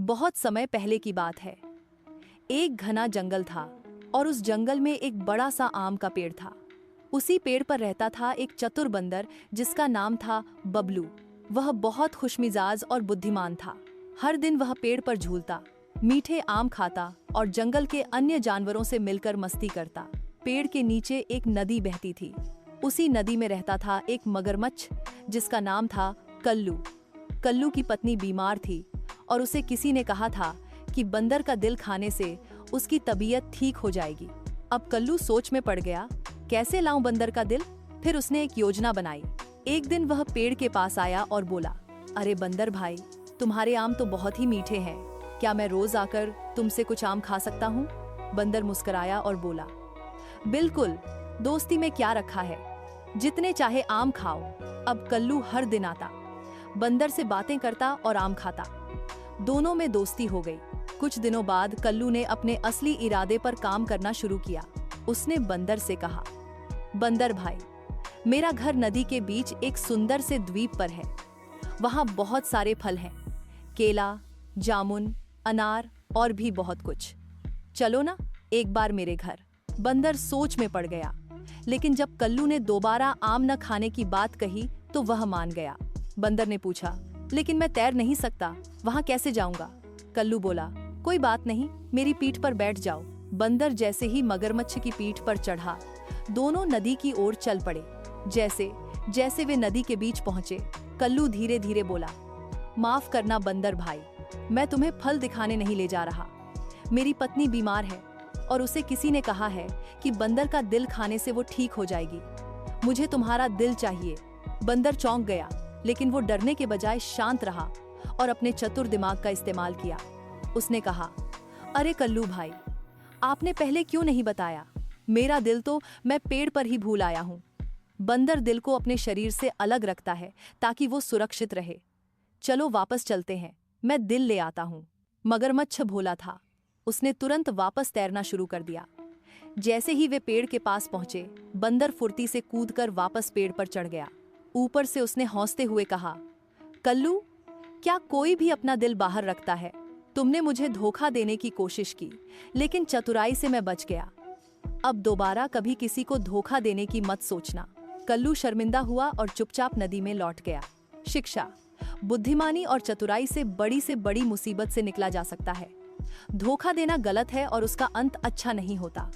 बहुत समय पहले की बात है। एक घना जंगल था और उस जंगल में एक बड़ा सा आम का पेड़ था। उसी पेड़ पर रहता था एक चतुर बंदर जिसका नाम था बबलू। वह बहुत खुशमिजाज और बुद्धिमान था। हर दिन वह पेड़ पर झूलता, मीठे आम खाता और जंगल के अन्य जानवरों से मिलकर मस्ती करता। पेड़ के नीचे एक नदी बहती थी। उसी नदी में रहता था एक मगरमच्छ जिसका नाम था कल्लू। कल्लू की पत्नी बीमार थी और उसे किसी ने कहा था कि बंदर का दिल खाने से उसकी तबीयत ठीक हो जाएगी। अब कल्लू सोच में पड़ गया, कैसे लाऊं बंदर का दिल। फिर उसने एक योजना बनाई। एक दिन वह पेड़ के पास आया और बोला, अरे बंदर भाई, तुम्हारे आम तो बहुत ही मीठे हैं, क्या मैं रोज आकर तुमसे कुछ आम खा सकता हूँ? बंदर मुस्कुराया और बोला, बिल्कुल, दोस्ती में क्या रखा है, जितने चाहे आम खाओ। अब कल्लू हर दिन आता, बंदर से बातें करता और आम खाता। दोनों में दोस्ती हो गई। कुछ दिनों बाद कल्लू ने अपने असली इरादे पर काम करना शुरू किया। उसने बंदर से कहा, बंदर भाई, मेरा घर नदी के बीच एक सुंदर से द्वीप पर है। वहां बहुत सारे फल हैं, केला, जामुन, अनार और भी बहुत कुछ। चलो ना एक बार मेरे घर। बंदर सोच में पड़ गया, लेकिन जब कल्लू ने दोबारा आम न खाने की बात कही तो वह मान गया। बंदर ने पूछा, लेकिन मैं तैर नहीं सकता, वहां कैसे जाऊंगा? कल्लू बोला, कोई बात नहीं, मेरी पीठ पर बैठ जाओ। बंदर जैसे ही मगरमच्छ की पीठ पर चढ़ा, दोनों नदी की ओर चल पड़े। जैसे जैसे वे नदी के बीच पहुंचे, कल्लू धीरे धीरे बोला, माफ करना बंदर भाई, मैं तुम्हें फल दिखाने नहीं ले जा रहा। मेरी पत्नी बीमार है और उसे किसी ने कहा है कि बंदर का दिल खाने से वो ठीक हो जाएगी। मुझे तुम्हारा दिल चाहिए। बंदर चौंक गया, लेकिन वो डरने के बजाय शांत रहा और अपने चतुर दिमाग का इस्तेमाल किया। उसने कहा, अरे कल्लू भाई, आपने पहले क्यों नहीं बताया? मेरा दिल तो मैं पेड़ पर ही भूल आया हूँ। बंदर दिल को अपने शरीर से अलग रखता है ताकि वो सुरक्षित रहे। चलो वापस चलते हैं, मैं दिल ले आता हूँ। मगरमच्छ भोला था, उसने तुरंत वापस तैरना शुरू कर दिया। जैसे ही वे पेड़ के पास पहुंचे, बंदर फुर्ती से कूदकर वापस पेड़ पर चढ़ गया। ऊपर से उसने हंसते हुए कहा, कल्लू, क्या कोई भी अपना दिल बाहर रखता है? तुमने मुझे धोखा देने की कोशिश की, लेकिन चतुराई से मैं बच गया। अब दोबारा कभी किसी को धोखा देने की मत सोचना। कल्लू शर्मिंदा हुआ और चुपचाप नदी में लौट गया। शिक्षा, बुद्धिमानी और चतुराई से बड़ी मुसीबत से निकला जा सकता है। धोखा देना गलत है और उसका अंत अच्छा नहीं होता।